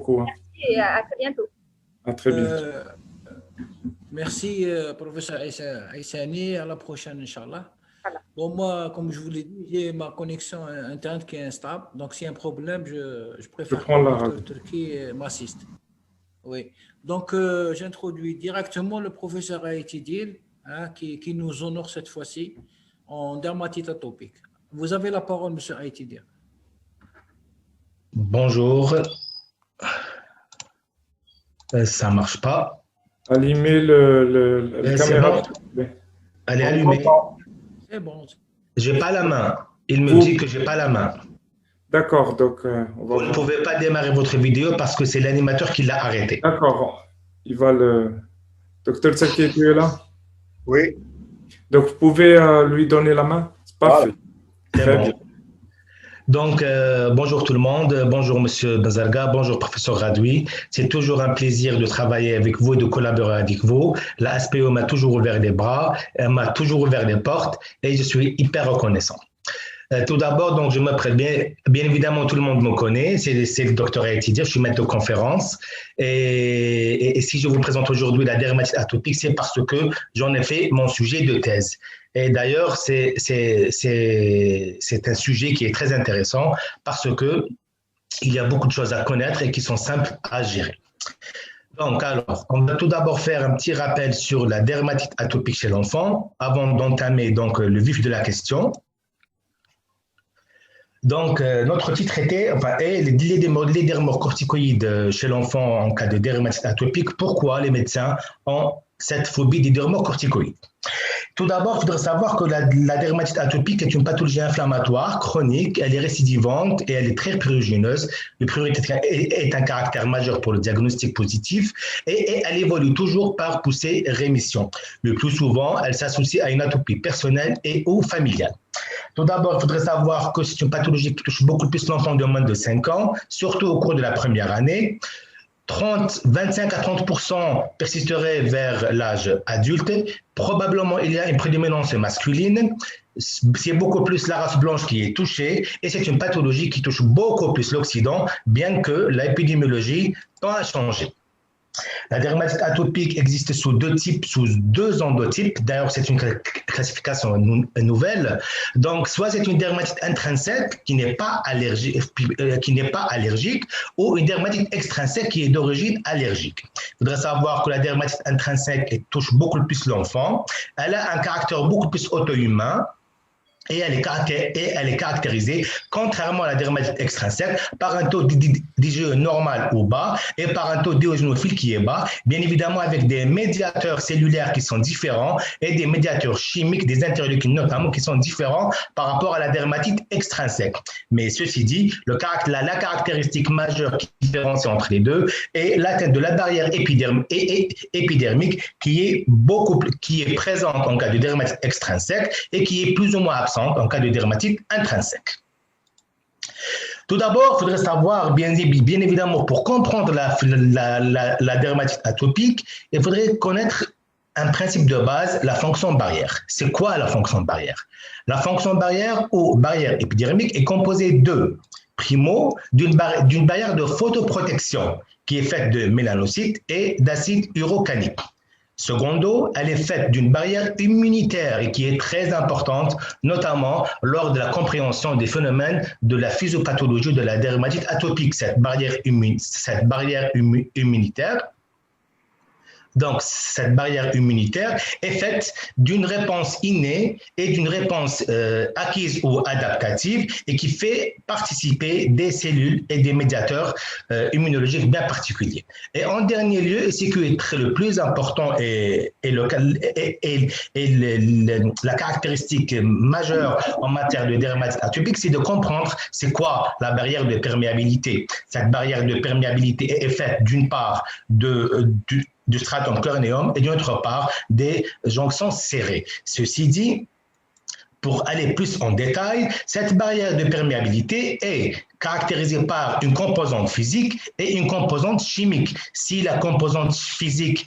beaucoup, hein. Et à très bientôt. À très bientôt. Merci, professeur Aïssani. À la prochaine, Inch'Allah. Voilà. Bon, moi, comme je vous l'ai dit, j'ai ma connexion Internet qui est instable. Donc, s'il y a un problème, je préfère que prends la le radio. docteur Turki m'assiste. Oui. Donc, j'introduis directement le professeur Aïtidil, hein, qui nous honore cette fois-ci en dermatite atopique. Vous avez la parole, monsieur Aïtidil. Bonjour. Ça marche pas. Allumez la C'est caméra. bon. Elle est On allumée. entend. C'est bon. J'ai pas la main. Il me Vous- dit que j'ai pas la main. D'accord, donc on va Vous ne voir. pouvez pas démarrer votre vidéo parce que c'est l'animateur qui l'a arrêté. D'accord, il va le... Docteur Tsaki, tu es là? Oui, Donc, vous pouvez lui donner la main? C'est parfait. C'est Très bon. bien. Donc, bonjour tout le monde, bonjour Monsieur Bazarga, bonjour Professeur Radoui. C'est toujours un plaisir de travailler avec vous et de collaborer avec vous. La SPO m'a toujours ouvert les bras, elle m'a toujours ouvert les portes et je suis hyper reconnaissant. Tout d'abord, donc, je me prête bien évidemment, tout le monde me connaît, c'est le docteur Aïtidir, je suis maître de conférence. Et si je vous présente aujourd'hui la dermatite atopique, c'est parce que j'en ai fait mon sujet de thèse. Et d'ailleurs, c'est un sujet qui est très intéressant parce que il y a beaucoup de choses à connaître et qui sont simples à gérer. Donc, alors, on va tout d'abord faire un petit rappel sur la dermatite atopique chez l'enfant avant d'entamer donc le vif de la question. Donc, notre titre était, les dermocorticoïdes chez l'enfant en cas de dermatite atopique. Pourquoi les médecins ont cette phobie des dermocorticoïdes? Tout d'abord, il faudrait savoir que la dermatite atopique est une pathologie inflammatoire chronique, elle est récidivante et elle est très prurigineuse. Le prurite est un caractère majeur pour le diagnostic positif et elle évolue toujours par poussée-rémission. Le plus souvent, elle s'associe à une atopie personnelle et ou familiale. Tout d'abord, il faudrait savoir que c'est une pathologie qui touche beaucoup plus l'enfant de moins de 5 ans, surtout au cours de la première année. 25 à 30% persisteraient vers l'âge adulte. Probablement, il y a une prédominance masculine. C'est beaucoup plus la race blanche qui est touchée et c'est une pathologie qui touche beaucoup plus l'Occident, bien que l'épidémiologie tend à changer. La dermatite atopique existe sous deux types, sous deux endotypes. D'ailleurs, c'est une classification nouvelle. Donc, soit c'est une dermatite intrinsèque qui n'est pas allergique, ou une dermatite extrinsèque qui est d'origine allergique. Il faudrait savoir que la dermatite intrinsèque touche beaucoup plus l'enfant. Elle a un caractère beaucoup plus auto-humain. Et elle est caractérisée, contrairement à la dermatite extrinsèque, par un taux d'IgE normal ou bas et par un taux d'éosinophile qui est bas, bien évidemment avec des médiateurs cellulaires qui sont différents et des médiateurs chimiques, des interleukines notamment, qui sont différents par rapport à la dermatite extrinsèque. Mais ceci dit, la caractéristique majeure qui différencie entre les deux est l'atteinte de la barrière épidermique qui est présente en cas de dermatite extrinsèque et qui est plus ou moins absente en cas de dermatite intrinsèque. Tout d'abord, il faudrait savoir, bien évidemment, pour comprendre la dermatite atopique, il faudrait connaître un principe de base, la fonction barrière. C'est quoi la fonction barrière? La fonction barrière ou barrière épidermique est composée de, primo, d'une barrière de photoprotection qui est faite de mélanocytes et d'acide urocanique. Secondo, elle est faite d'une barrière immunitaire et qui est très importante, notamment lors de la compréhension des phénomènes de la physiopathologie de la dermatite atopique. Cette barrière immunitaire, donc cette barrière immunitaire est faite d'une réponse innée et d'une réponse acquise ou adaptative et qui fait participer des cellules et des médiateurs immunologiques bien particuliers. Et en dernier lieu, et ce qui est le plus important et la caractéristique majeure en matière de dermatite atopique, c'est de comprendre c'est quoi la barrière de perméabilité. Cette barrière de perméabilité est faite d'une part du stratum corneum et d'une autre part des jonctions serrées. Ceci dit, pour aller plus en détail, cette barrière de perméabilité est caractérisée par une composante physique et une composante chimique. Si la composante physique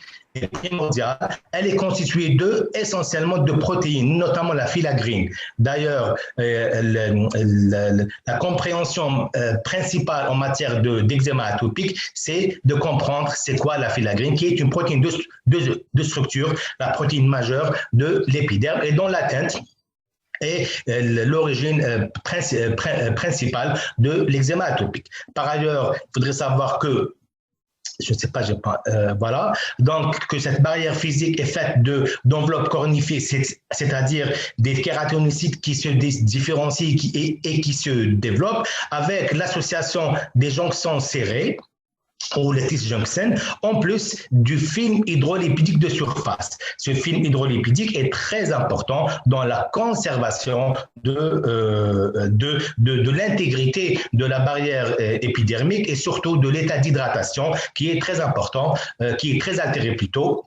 primordiale, elle est constituée essentiellement de protéines, notamment la filagrine. D'ailleurs, la compréhension principale en matière d'eczéma atopique, c'est de comprendre c'est quoi la filagrine, qui est une protéine de structure, la protéine majeure de l'épiderme et dont l'atteinte est l'origine principale de l'eczéma atopique. Par ailleurs, il faudrait savoir que je ne sais pas, voilà. Donc, que cette barrière physique est faite d'enveloppes cornifiées, c'est-à-dire des kératinocytes qui se différencient et qui se développent avec l'association des jonctions serrées, ou les junction, en plus du film hydrolipidique de surface. Ce film hydrolipidique est très important dans la conservation de l'intégrité de la barrière épidermique et surtout de l'état d'hydratation qui est très important, qui est très altéré plutôt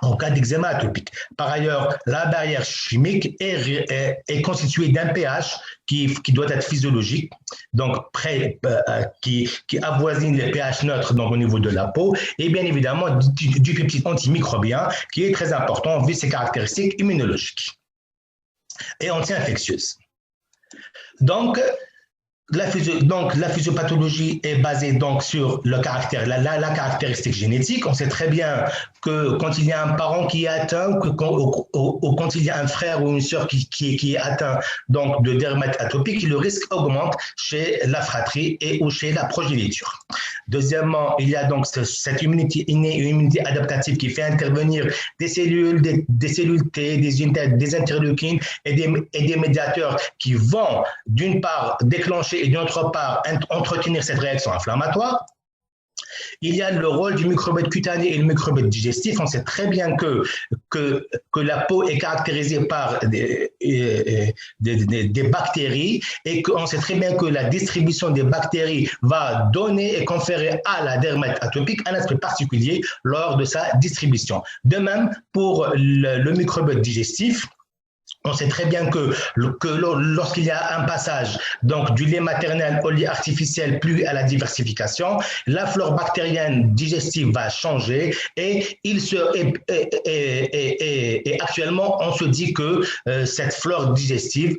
en cas d'eczéma atopique. Par ailleurs, la barrière chimique est constituée d'un pH qui doit être physiologique, donc qui avoisine les pH neutres donc au niveau de la peau, et bien évidemment du peptide antimicrobien qui est très important vu ses caractéristiques immunologiques et anti-infectieuses. Donc, la physiopathologie est basée donc sur le caractère, la caractéristique génétique. On sait très bien que quand il y a un parent qui est atteint ou quand il y a un frère ou une sœur qui est atteint donc de dermatite atopique, le risque augmente chez la fratrie ou chez la progéniture. Deuxièmement, il y a donc cette immunité innée, une immunité adaptative qui fait intervenir des cellules T, des interleukines et des médiateurs qui vont d'une part déclencher et d'autre part entretenir cette réaction inflammatoire. Il y a le rôle du microbiote cutané et le microbiote digestif. On sait très bien que la peau est caractérisée par des bactéries et qu'on sait très bien que la distribution des bactéries va donner et conférer à la dermatite atopique un aspect particulier lors de sa distribution. De même, pour le microbiote digestif, on sait très bien que lorsqu'il y a un passage donc du lait maternel au lait artificiel plus à la diversification, la flore bactérienne digestive va changer et actuellement on se dit que cette flore digestive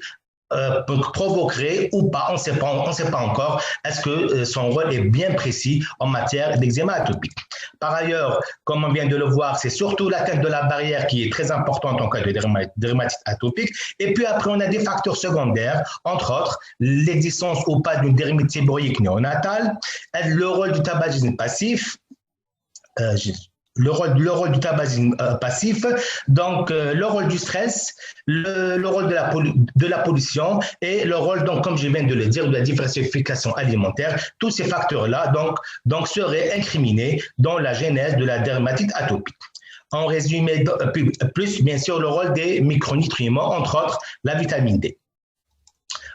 provoquerait ou pas, on ne sait pas encore, est-ce que son rôle est bien précis en matière d'eczéma atopique. Par ailleurs, comme on vient de le voir, c'est surtout l'atteinte de la barrière qui est très importante en cas de dermatite atopique. Et puis après, on a des facteurs secondaires, entre autres, l'existence ou pas d'une dermatite séborrhéique néonatale, le rôle du tabagisme passif, le rôle du tabagisme passif, donc le rôle du stress, le rôle de la pollution et le rôle, donc, comme je viens de le dire, de la diversification alimentaire. Tous ces facteurs-là donc seraient incriminés dans la genèse de la dermatite atopique. En résumé, plus bien sûr le rôle des micronutriments, entre autres la vitamine D.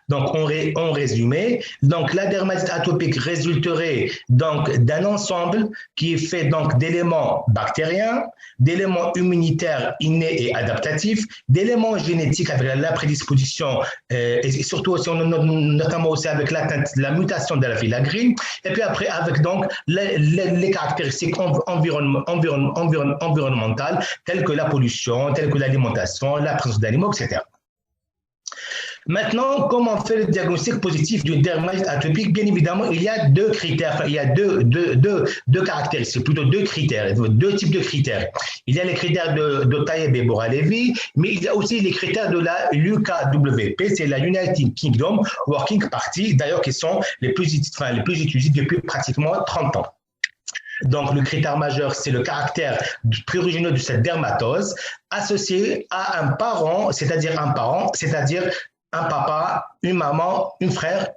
Donc, en résumé, donc la dermatite atopique résulterait donc d'un ensemble qui est fait donc d'éléments bactériens, d'éléments immunitaires innés et adaptatifs, d'éléments génétiques avec la prédisposition et surtout aussi, notamment aussi avec la mutation de la filagrine, et puis après avec donc les caractéristiques environnementales telles que la pollution, telles que l'alimentation, la présence d'animaux, etc. Maintenant, comment on fait le diagnostic positif d'une dermatite atopique? Bien évidemment, il y a deux critères, il y a deux caractéristiques, plutôt deux critères, deux types de critères. Il y a les critères de Tayeb et Bora-Levy, mais il y a aussi les critères de la UKWP, c'est la United Kingdom Working Party, d'ailleurs qui sont les plus utilisés depuis pratiquement 30 ans. Donc, le critère majeur, c'est le caractère prurigineux de cette dermatose associé à un parent, c'est-à-dire un papa, une maman, un frère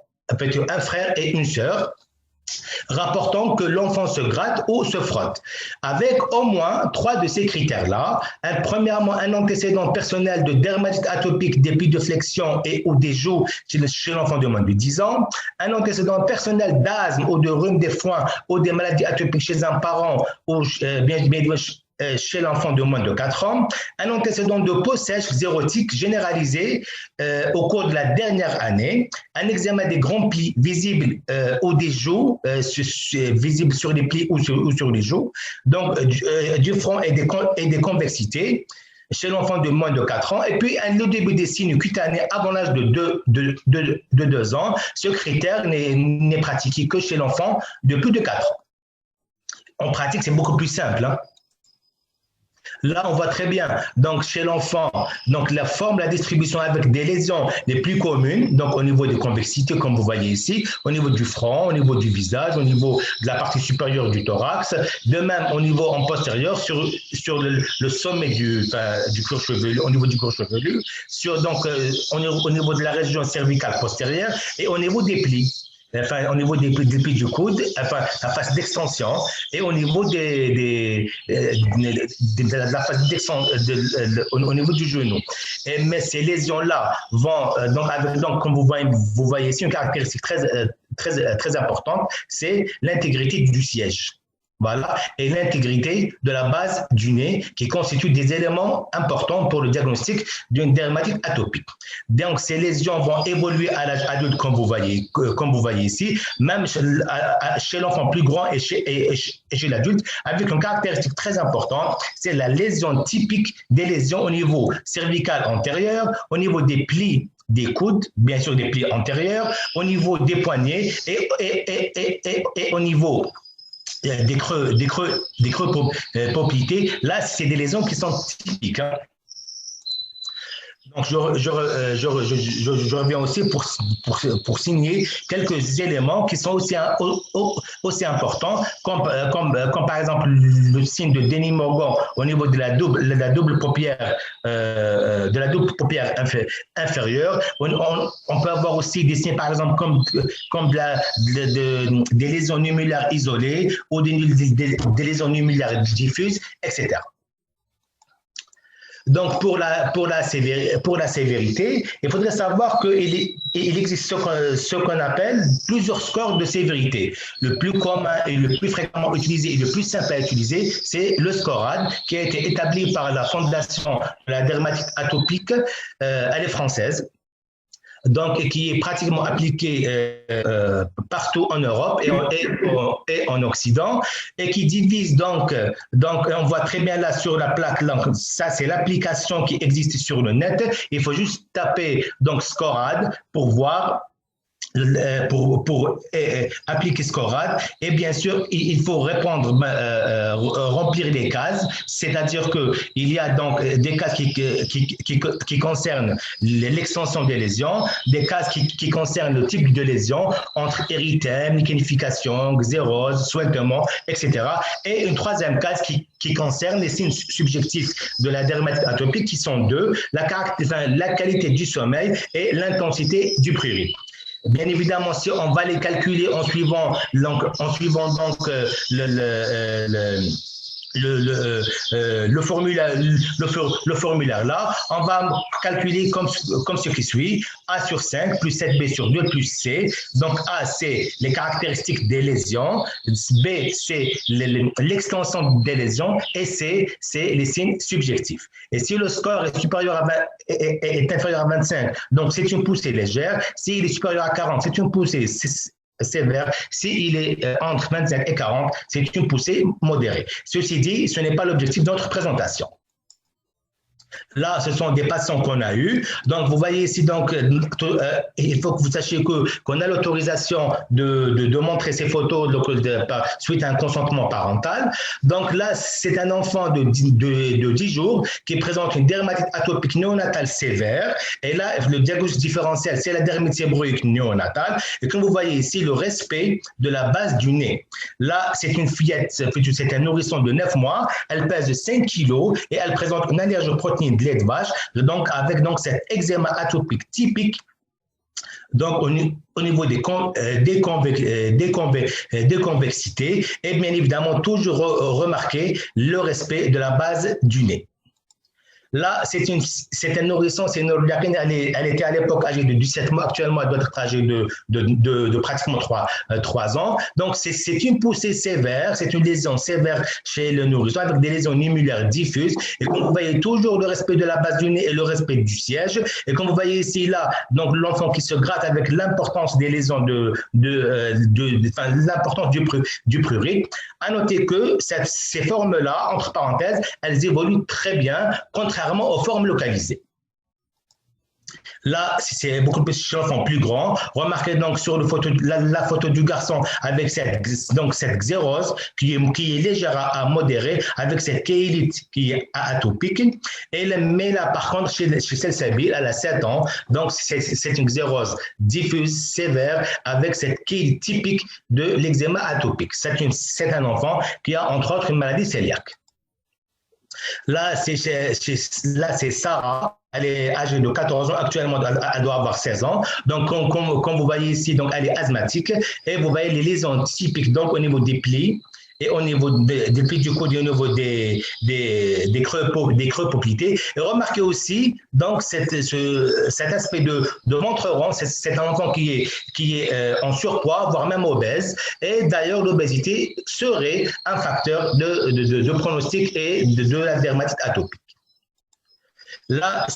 et une sœur, rapportant que l'enfant se gratte ou se frotte. Avec au moins 3 de ces critères-là, premièrement, un antécédent personnel de dermatite atopique, des plis de flexion et ou des joues chez l'enfant de moins de 10 ans, un antécédent personnel d'asthme ou de rhume des foins ou des maladies atopiques chez un parent ou bien chez l'enfant de moins de 4 ans, un antécédent de peau sèche xérotique généralisé au cours de la dernière année, un eczéma des grands plis visibles ou des joues, visibles sur les plis ou sur les joues, donc du front et des convexités chez l'enfant de moins de 4 ans, et puis le début des signes cutanés avant l'âge de 2 ans. Ce critère n'est pratiqué que chez l'enfant de plus de 4 ans. En pratique, c'est beaucoup plus simple, hein. Là, on voit très bien, donc chez l'enfant, donc la forme, la distribution avec des lésions les plus communes, donc au niveau des convexités, comme vous voyez ici, au niveau du front, au niveau du visage, au niveau de la partie supérieure du thorax, de même au niveau en postérieur, sur le sommet du cuir chevelu, au niveau du cuir chevelu, donc au niveau de la région cervicale postérieure et au niveau des plis. Enfin, au niveau des plis du coude, enfin, la face d'extension, et au niveau de la face d'extension, au niveau du genou. Mais ces lésions-là vont, donc, comme vous voyez ici, une caractéristique très importante, c'est l'intégrité du siège. Voilà, et l'intégrité de la base du nez qui constituent des éléments importants pour le diagnostic d'une dermatite atopique. Donc, ces lésions vont évoluer à l'âge adulte, comme vous voyez ici, même chez l'enfant plus grand et chez l'adulte, avec une caractéristique très importante, c'est la lésion typique des lésions au niveau cervical antérieur, au niveau des plis des coudes, bien sûr des plis antérieurs, au niveau des poignets et au niveau des creux poplités. Là, c'est des lésions qui sont typiques, hein. Donc, je reviens aussi pour signer quelques éléments qui sont aussi importants, comme par exemple le signe de Denis Morgan au niveau de la double paupière, inférieure. On peut avoir aussi des signes, par exemple, comme des lésions numulaires isolées ou des lésions numulaires diffuses, etc. Donc, pour la sévérité, il faudrait savoir qu'il existe ce qu'on appelle plusieurs scores de sévérité. Le plus commun et le plus fréquemment utilisé et le plus simple à utiliser, c'est le SCORAD, qui a été établi par la Fondation de la dermatite atopique, elle est française, donc qui est pratiquement appliqué partout en Europe et en Occident, et qui divise donc on voit très bien là sur la plaque, donc ça c'est l'application qui existe sur le net. Il faut juste taper donc SCORAD pour voir, pour appliquer SCORAD, et bien sûr il faut remplir les cases, c'est-à-dire que il y a donc des cases qui concernent l'extension des lésions, des cases qui concernent le type de lésion entre érythème, lichenification, xérose, suintement, etc. Et une troisième case qui concerne les signes subjectifs de la dermatite atopique, qui sont deux: la qualité du sommeil et l'intensité du prurite. Bien évidemment, si on va les calculer en suivant donc le formulaire là, on va calculer comme ce qui suit: A sur 5 plus 7B sur 2 plus C. Donc A, c'est les caractéristiques des lésions, B, c'est l'extension des lésions, et C, c'est les signes subjectifs. Et si le score est inférieur à 25, donc c'est une poussée légère. S'il est supérieur à 40, c'est une poussée sévère. S'il est entre 25 et 40, c'est une poussée modérée. Ceci dit, ce n'est pas l'objectif de notre présentation. Là, ce sont des patients qu'on a eus. Donc, vous voyez ici, donc, il faut que vous sachiez qu'on a l'autorisation de montrer ces photos suite à un consentement parental. Donc là, c'est un enfant de 10 jours qui présente une dermatite atopique néonatale sévère. Et là, le diagnostic différentiel, c'est la dermatite séborrhéique néonatale. Et comme vous voyez ici, le respect de la base du nez. Là, c'est une fillette, c'est un nourrisson de 9 mois. Elle pèse 5 kilos et elle présente une allergie aux protéines de lait de vache, donc avec cet eczéma atopique typique, donc au niveau des convexités, et bien évidemment toujours remarquer le respect de la base du nez. Là, c'est un nourrisson, c'est une Ourliakine, elle était à l'époque âgée de 17 mois, actuellement elle doit être âgée de pratiquement 3 ans. Donc, c'est une poussée sévère, c'est une lésion sévère chez le nourrisson avec des lésions nimulaires diffuses. Et comme vous voyez toujours le respect de la base du nez et le respect du siège. Et comme vous voyez ici, là, donc l'enfant qui se gratte avec l'importance des lésions l'importance du prurit. À noter que ces formes-là, entre parenthèses, elles évoluent très bien, contrairement aux formes localisées. Là, c'est beaucoup plus chez l'enfant plus grand. Remarquez donc sur la photo du garçon avec cette xérose qui est légère à modérée, avec cette kéhilite qui est atopique. Mais là, par contre, chez Salsabil, elle a 7 ans. Donc, c'est une xérose diffuse, sévère, avec cette kéhilite typique de l'eczéma atopique. C'est un enfant qui a, entre autres, une maladie cœliaque. Là, c'est Sarah. Elle est âgée de 14 ans. Actuellement, elle doit avoir 16 ans. Donc, comme vous voyez ici, donc, elle est asthmatique. Et vous voyez les lésions typiques donc, au niveau des plis et au niveau des plis du coude et au niveau des creux poplités. Et remarquez aussi donc, cet aspect de ventre rond. C'est un enfant qui est en surpoids, voire même obèse. Et d'ailleurs, l'obésité serait un facteur de pronostic et de la dermatite atopique. Là,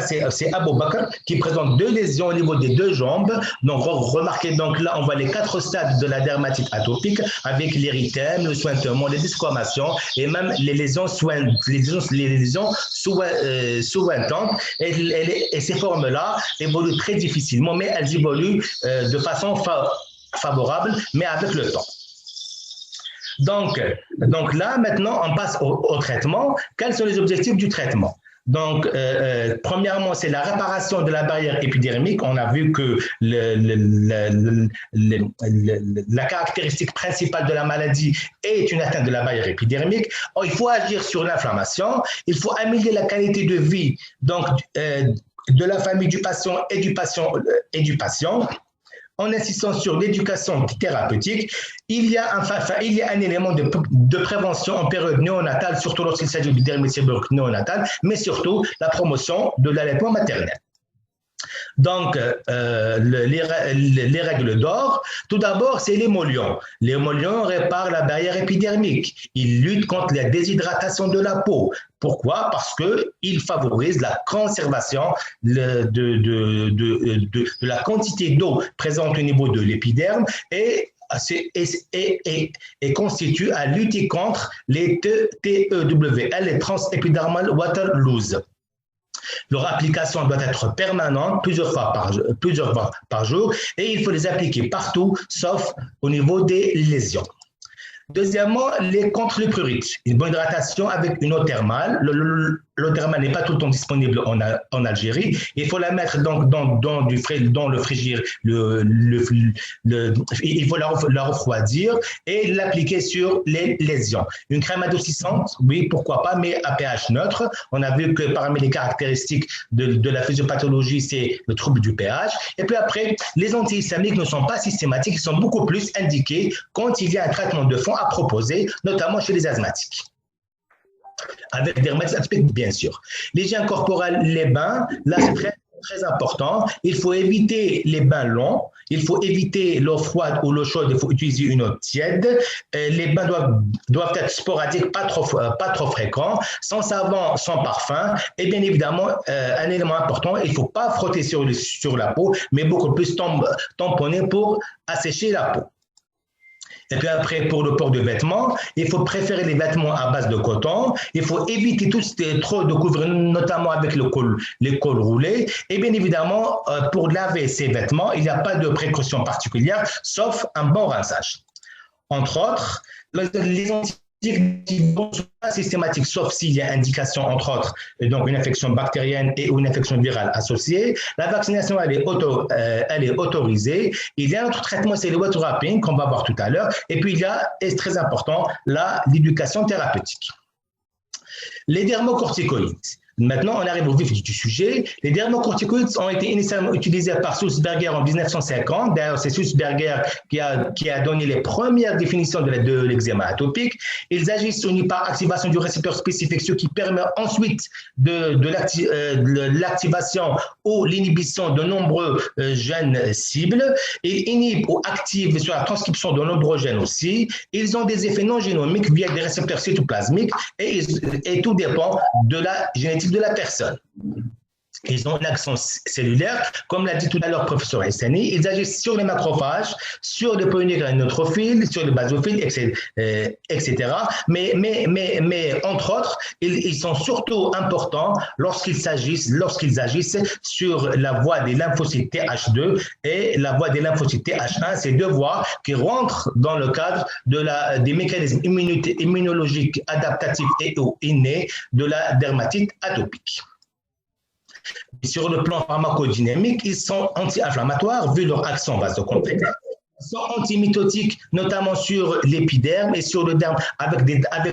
c'est Abou Bakr qui présente 2 lésions au niveau des 2 jambes. Donc, remarquez, donc là, on voit les 4 stades de la dermatite atopique avec l'érythème, le suintement, les desquamations et même les lésions suintantes. Et ces formes-là évoluent très difficilement, mais elles évoluent de façon favorable, mais avec le temps. Donc là, maintenant, on passe au traitement. Quels sont les objectifs du traitement? Donc, premièrement, c'est la réparation de la barrière épidermique. On a vu que la caractéristique principale de la maladie est une atteinte de la barrière épidermique. Or, il faut agir sur l'inflammation. Il faut améliorer la qualité de vie donc, de la famille du patient et du patient. En insistant sur l'éducation thérapeutique, il y a un élément de prévention en période néonatale, surtout lorsqu'il s'agit du dermatite séborrheique néonatale, mais surtout la promotion de l'allaitement maternel. Donc, les règles d'or, tout d'abord, c'est l'émollient. L'émollient répare la barrière épidermique. Il lutte contre la déshydratation de la peau. Pourquoi? Parce qu'il favorise la conservation de la quantité d'eau présente au niveau de l'épiderme et constitue à lutter contre les TEWL, les transepidermal water loss. Leur application doit être permanente, plusieurs fois par jour, et il faut les appliquer partout, sauf au niveau des lésions. Deuxièmement, contre le prurite. Une bonne hydratation avec une eau thermale. L'eau thermale n'est pas tout le temps disponible en Algérie. Il faut la mettre donc dans le frigir. Il faut la refroidir et l'appliquer sur les lésions. Une crème adoucissante, oui, pourquoi pas, mais à pH neutre. On a vu que parmi les caractéristiques de la physiopathologie, c'est le trouble du pH. Et puis après, les antihistamiques ne sont pas systématiques, ils sont beaucoup plus indiqués quand il y a un traitement de fond à proposer, notamment chez les asthmatiques. Avec dermatite atopique, bien sûr. L'hygiène corporelle, les bains, là c'est très important. Il faut éviter les bains longs, il faut éviter l'eau froide ou l'eau chaude, il faut utiliser une eau tiède. Les bains doivent être sporadiques, pas trop fréquents, sans savon, sans parfum. Et bien évidemment, un élément important, il ne faut pas frotter sur la peau, mais beaucoup plus tamponner pour assécher la peau. Et puis après, pour le port de vêtements, il faut préférer les vêtements à base de coton. Il faut éviter trop de couvrir, notamment avec les cols roulés. Et bien évidemment, pour laver ces vêtements, il n'y a pas de précaution particulière, sauf un bon rinçage. Entre autres, les antibiotiques ne sont pas systématiques, sauf s'il y a indication, entre autres, donc une infection bactérienne et une infection virale associée. La vaccination, elle est autorisée. Il y a un autre traitement, c'est le wet wrapping, qu'on va voir tout à l'heure. Et puis, il y a, et c'est très important, l'éducation thérapeutique. Les dermocorticoïdes. Maintenant, on arrive au vif du sujet. Les dermocorticoïdes ont été initialement utilisés par Sulzberger en 1950. D'ailleurs, c'est Sulzberger qui a donné les premières définitions de l'eczéma atopique. Ils agissent par activation du récepteur spécifique, ce qui permet ensuite de l'activation ou l'inhibition de nombreux gènes cibles. Ils inhibent ou activent sur la transcription de nombreux gènes aussi. Ils ont des effets non génomiques via des récepteurs cytoplasmiques et tout dépend de la génétique de la personne. Ils ont une action cellulaire, comme l'a dit tout à l'heure le professeur Essani. Ils agissent sur les macrophages, sur les polyneurophiles, sur les basophiles, etc. Mais entre autres, ils sont surtout importants lorsqu'ils agissent sur la voie des lymphocytes Th2 et la voie des lymphocytes Th1. Ces deux voies qui rentrent dans le cadre des mécanismes immunologiques adaptatifs et innés de la dermatite atopique. Sur le plan pharmacodynamique, ils sont anti-inflammatoires vu leur action vasoconstrictrice. Ils sont antimitotiques, notamment sur l'épiderme et sur le derme, avec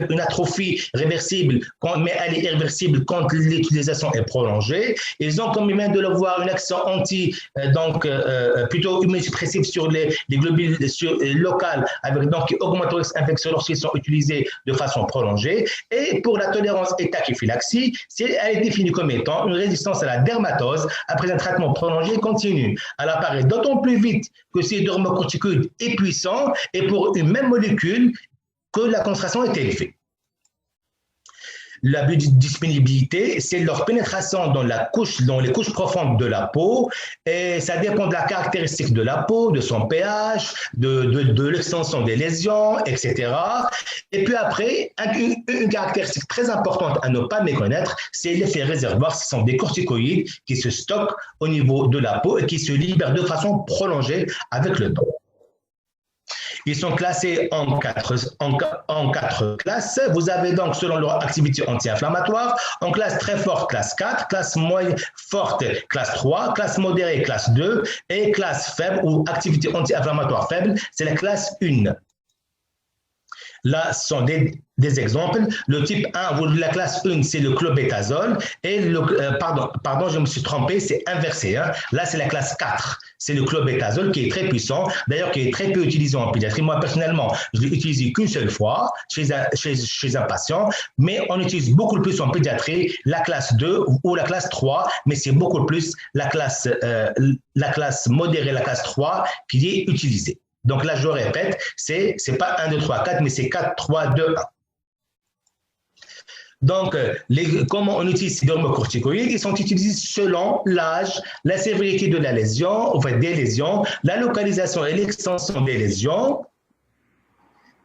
une atrophie réversible, mais elle est irréversible quand l'utilisation est prolongée. Ils ont, comme il vient de le voir, une action plutôt immunosuppressive sur les globules locales, qui augmente le risque d'infection lorsqu'ils sont utilisés de façon prolongée. Et pour la tolérance et tachyphylaxie, elle est définie comme étant une résistance à la dermatose après un traitement prolongé continu. Elle apparaît d'autant plus vite que ces dermocorticoïdes est puissant et pour une même molécule que la concentration est élevée. La biodisponibilité, c'est leur pénétration dans les couches profondes de la peau et ça dépend de la caractéristique de la peau, de son pH, de l'extension des lésions, etc. Et puis après, une caractéristique très importante à ne pas méconnaître, c'est l'effet réservoir. Ce sont des corticoïdes qui se stockent au niveau de la peau et qui se libèrent de façon prolongée avec le temps. Ils sont classés en quatre classes. Vous avez donc, selon leur activité anti-inflammatoire, en classe très forte, classe 4, classe moyenne forte, classe 3, classe modérée, classe 2, et classe faible ou activité anti-inflammatoire faible, c'est la classe 1. Là, ce sont des exemples. Le type 1, la classe 1, c'est le clobétasol. Et pardon, je me suis trompé, c'est inversé. Hein. Là, c'est la classe 4. C'est le clobétasol qui est très puissant, d'ailleurs qui est très peu utilisé en pédiatrie. Moi, personnellement, je l'ai utilisé qu'une seule fois chez un patient, mais on utilise beaucoup plus en pédiatrie la classe 2 ou la classe 3, mais c'est beaucoup plus la classe modérée, la classe 3 qui est utilisée. Donc là, je répète, c'est pas 1, 2, 3, 4, mais c'est 4, 3, 2, 1. Donc, comment on utilise ces dermocorticoïdes? Ils sont utilisés selon l'âge, la sévérité de la lésion, des lésions, la localisation et l'extension des lésions.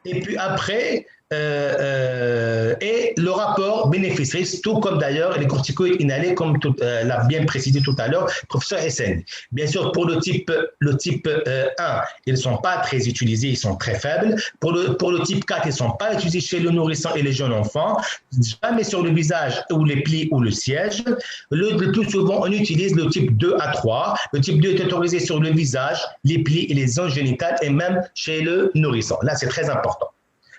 Et puis après, et le rapport bénéfice-risque, tout comme d'ailleurs les corticoïdes inhalés, comme l'a bien précisé tout à l'heure le professeur Esseni. Bien sûr, pour le type 1, ils ne sont pas très utilisés, ils sont très faibles. Pour le type 4, ils ne sont pas utilisés chez le nourrisson et les jeunes enfants, jamais sur le visage ou les plis ou le siège. Le plus souvent, on utilise le type 2 à 3. Le type 2 est autorisé sur le visage, les plis et les zones génitales et même chez le nourrisson. Là, c'est très important.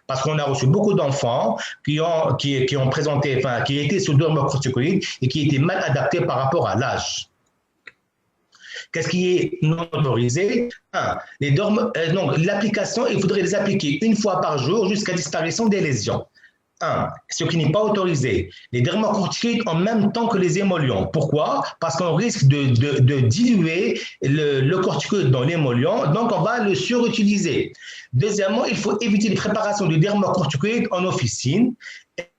Parce qu'on a reçu beaucoup d'enfants qui étaient sous dermocorticoïdes et qui étaient mal adaptés par rapport à l'âge. Qu'est-ce qui est non autorisé? Donc, l'application, il faudrait les appliquer une fois par jour jusqu'à disparition des lésions. Ce qui n'est pas autorisé. Les dermocorticoïdes en même temps que les émollients. Pourquoi? Parce qu'on risque de diluer le corticoïde dans l'émollient, donc on va le surutiliser. Deuxièmement, il faut éviter les préparations de dermocorticoïdes en officine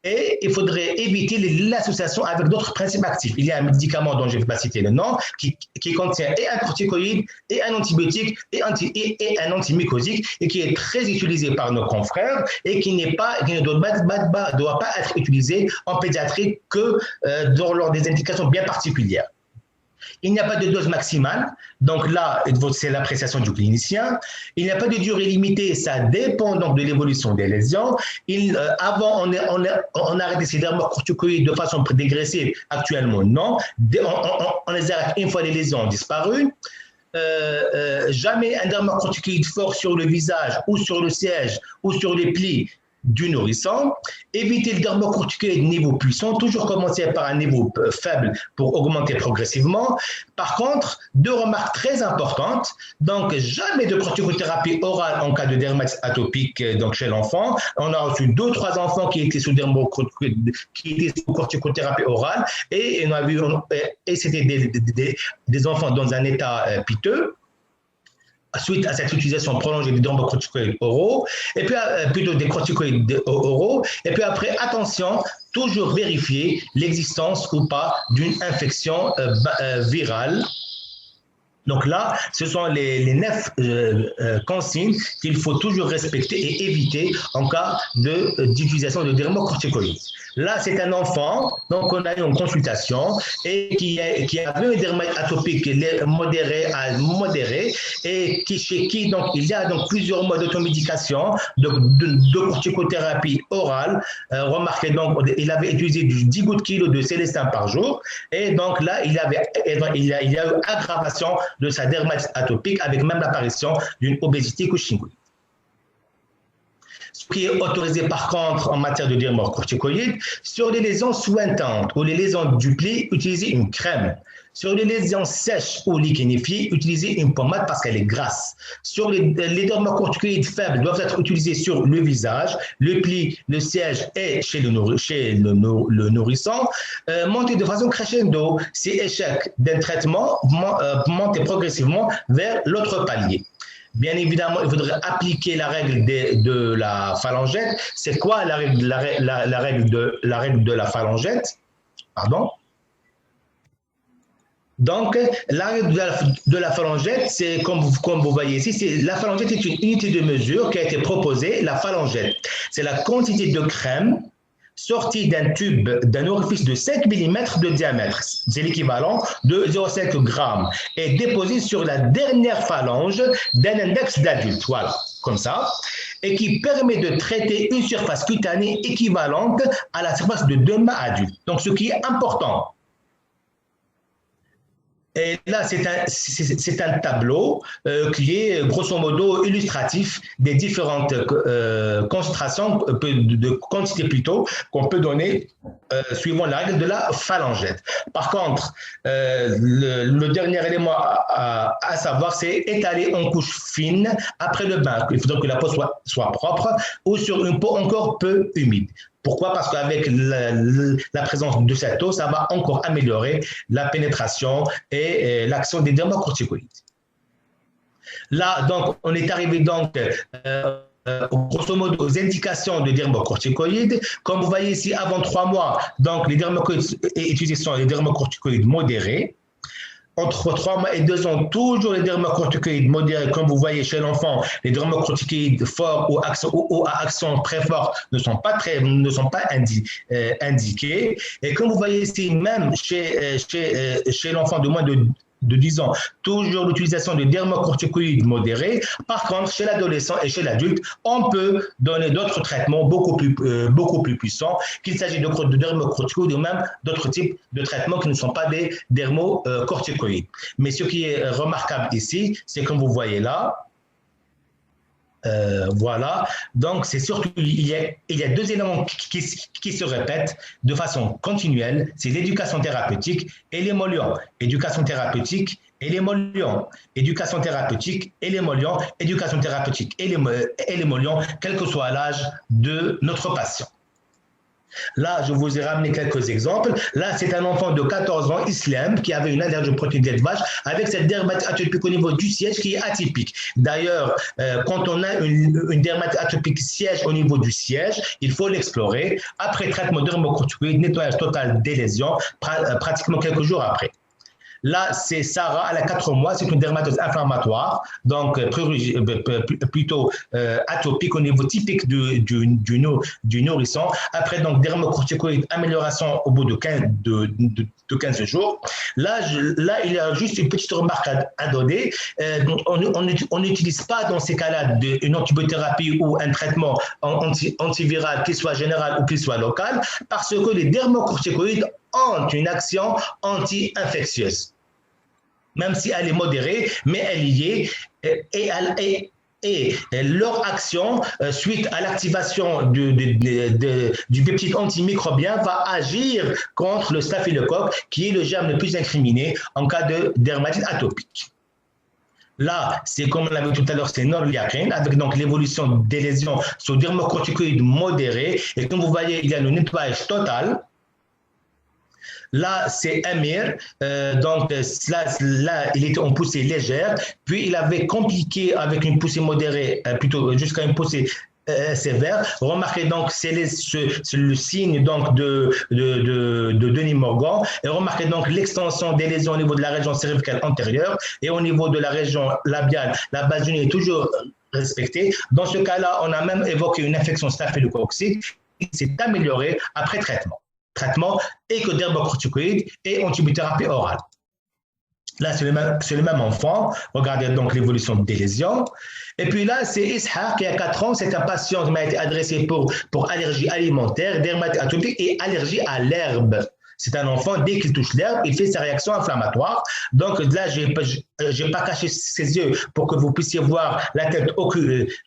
et il faudrait éviter l'association avec d'autres principes actifs. Il y a un médicament dont je ne vais pas citer le nom qui contient et un corticoïde et un antibiotique et un antimycosique et qui est très utilisé par nos confrères et qui ne doit pas être utilisé en pédiatrie que lors des indications bien particulières. Il n'y a pas de dose maximale, donc là, c'est l'appréciation du clinicien. Il n'y a pas de durée limitée, ça dépend donc de l'évolution des lésions. Avant, on arrêtait ces dermocorticoïdes de façon dégressive, actuellement non. On les arrête une fois les lésions ont disparu. Jamais un dermocorticoïde fort sur le visage ou sur le siège ou sur les plis du nourrisson, éviter le dermocorticoïde niveau puissant, toujours commencer par un niveau faible pour augmenter progressivement. Par contre, deux remarques très importantes, donc jamais de corticothérapie orale en cas de dermatite atopique donc chez l'enfant. On a reçu 2 ou 3 enfants qui étaient sous corticothérapie orale et c'était des enfants dans un état piteux, suite à cette utilisation prolongée des dermocorticoïdes oraux, et puis plutôt des corticoïdes oraux, et puis après, attention, toujours vérifier l'existence ou pas d'une infection virale. Donc là, ce sont les 9 consignes qu'il faut toujours respecter et éviter en cas d'utilisation de dermocorticoïdes. Là, c'est un enfant, donc on a eu une consultation et qui avait une dermatite atopique modérée à modérée et chez qui donc, il y a donc plusieurs modes d'automédication, de corticothérapie orale. Remarquez donc, il avait utilisé du 10 gouttes kilo de Célestin par jour et donc là, il y a eu aggravation de sa dermatite atopique avec même l'apparition d'une obésité cushingoïde. Ce qui est autorisé par contre en matière de dermocorticoïdes, sur les lésions sointantes ou les lésions du pli, utiliser une crème. Sur les lésions sèches ou liquénifiées, utiliser une pommade parce qu'elle est grasse. Sur les dermocorticoïdes faibles doivent être utilisés sur le visage, le pli, le siège et chez le nourrisson. Monter de façon crescendo. Si échec d'un traitement, monter progressivement vers l'autre palier. Bien évidemment, il faudrait appliquer la règle de la phalangette. C'est quoi la règle de la phalangette? Pardon. Donc, la règle de la phalangette, c'est comme vous voyez ici, la phalangette est une unité de mesure qui a été proposée, la phalangette. C'est la quantité de crème sortie d'un tube d'un orifice de 5 mm de diamètre. C'est l'équivalent de 0,5 g et déposée sur la dernière phalange d'un index d'adulte. Voilà, comme ça. Et qui permet de traiter une surface cutanée équivalente à la surface de 2 mains adultes. Donc, ce qui est important. Et là, c'est un tableau qui est grosso modo illustratif des différentes concentrations, de quantité plutôt, qu'on peut donner suivant la règle de la phalangette. Par contre, le dernier élément à savoir, c'est étaler en couche fine après le bain. Il faudrait que la peau soit propre ou sur une peau encore peu humide. Pourquoi? Parce qu'avec la présence de cette eau, ça va encore améliorer la pénétration et l'action des dermocorticoïdes. Là, donc, on est arrivé donc grosso modo aux indications de dermocorticoïdes. Comme vous voyez ici, avant 3 mois, donc les dermocorticoïdes utilisés sont les dermocorticoïdes modérés. Entre 3 mois et 2 ans, toujours les dermocorticoïdes modérés, comme vous voyez chez l'enfant, les dermocorticoïdes forts ou à action très forte ne sont pas indiqués. Et comme vous voyez ici, même chez l'enfant de moins de 10 ans, toujours l'utilisation de dermocorticoïdes modérés. Par contre, chez l'adolescent et chez l'adulte, on peut donner d'autres traitements beaucoup plus puissants, qu'il s'agit de dermocorticoïdes ou même d'autres types de traitements qui ne sont pas des dermocorticoïdes. Mais ce qui est remarquable ici, c'est comme vous voyez là, voilà, donc c'est surtout, il y a 2 éléments qui se répètent de façon continuelle, c'est l'éducation thérapeutique et l'émollient. Éducation thérapeutique et l'émollient. Éducation thérapeutique et l'émollient. Éducation thérapeutique et l'émollient, quel que soit l'âge de notre patient. Là, je vous ai ramené quelques exemples. Là, c'est un enfant de 14 ans, Islam, qui avait une allergie aux protéines d'élevage avec cette dermatite atopique au niveau du siège qui est atypique. D'ailleurs, quand on a une dermatite atopique siège au niveau du siège, il faut l'explorer. Après traitement dermocorticoïde, nettoyage total des lésions, pratiquement quelques jours après. Là, c'est Sarah, elle a 4 mois, c'est une dermatose inflammatoire, donc plutôt atopique au niveau typique du nourrisson. Après, donc, dermocorticoïde, amélioration au bout de 15 jours. Là, il y a juste une petite remarque à donner. On n'utilise pas dans ces cas-là une antibiothérapie ou un traitement antiviral, qu'il soit général ou qu'il soit local, parce que les dermocorticoïdes ont une action anti-infectieuse. Même si elle est modérée, mais elle y est, et et leur action suite à l'activation du peptide antimicrobien va agir contre le staphylocoque qui est le germe le plus incriminé en cas de dermatite atopique. Là, c'est comme on l'a vu tout à l'heure, c'est Norliaquin, avec donc l'évolution des lésions sur dermocorticoïdes modérés. Et comme vous voyez, il y a le nettoyage total. Là, c'est Amir, donc là, il était en poussée légère, puis il avait compliqué avec une poussée modérée, plutôt jusqu'à une poussée sévère. Remarquez donc, c'est le signe donc de Denis Morgan. Et remarquez donc l'extension des lésions au niveau de la région cervicale antérieure et au niveau de la région labiale. La base du nez est toujours respectée. Dans ce cas-là, on a même évoqué une infection staphylococcique qui s'est améliorée après traitement. Traitement écodermocorticoïde et antibiothérapie orale. Là, c'est le même enfant. Regardez donc l'évolution des lésions. Et puis là, c'est Ishaq qui a 4 ans. C'est un patient qui m'a été adressé pour allergie alimentaire, dermatite atopique et allergie à l'herbe. C'est un enfant, dès qu'il touche l'herbe, il fait sa réaction inflammatoire. Donc là, je n'ai pas caché ses yeux pour que vous puissiez voir la tête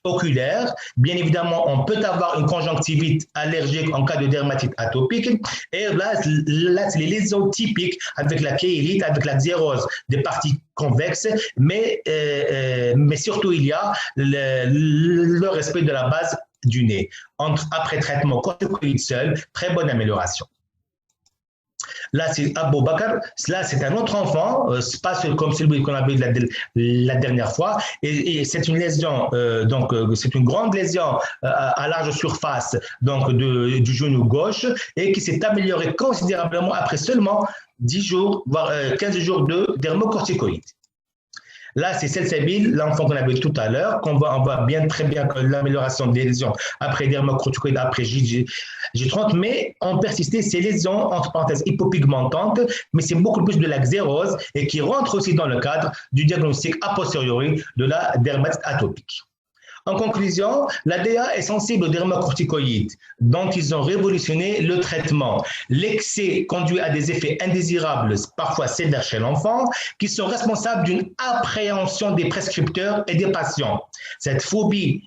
oculaire. Bien évidemment, on peut avoir une conjonctivite allergique en cas de dermatite atopique. Et là c'est les lésions typiques avec la kéylite, avec la xérose des parties convexes. Mais surtout, il y a le respect de la base du nez. Après traitement corticoïde seul, très bonne amélioration. Là, c'est Abou Bakr. Là, c'est un autre enfant, c'est pas comme celui qu'on avait la dernière fois. Et c'est une lésion, c'est une grande lésion à large surface donc du genou gauche et qui s'est améliorée considérablement après seulement 10 jours, voire 15 jours de dermocorticoïdes. Là, c'est Salsabil, l'enfant qu'on avait tout à l'heure, on voit très bien que l'amélioration des lésions après dermocorticoïdes, après J30, mais ont persisté ces lésions, entre parenthèses, hypopigmentantes, mais c'est beaucoup plus de la xérose et qui rentre aussi dans le cadre du diagnostic a posteriori de la dermatite atopique. En conclusion, la DA est sensible aux dermocorticoïdes, dont ils ont révolutionné le traitement. L'excès conduit à des effets indésirables, parfois sévères chez l'enfant, qui sont responsables d'une appréhension des prescripteurs et des patients. Cette phobie,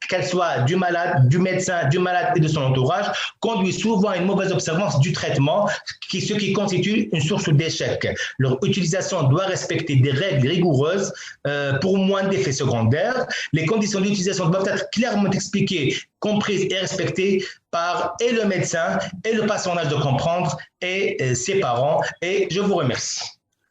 qu'elle soit du malade, du médecin, du malade et de son entourage, conduit souvent à une mauvaise observance du traitement, ce qui constitue une source d'échec. Leur utilisation doit respecter des règles rigoureuses pour moins d'effets secondaires. Les conditions d'utilisation doivent être clairement expliquées, comprises et respectées par et le médecin et le patient en âge de comprendre et ses parents. Et je vous remercie.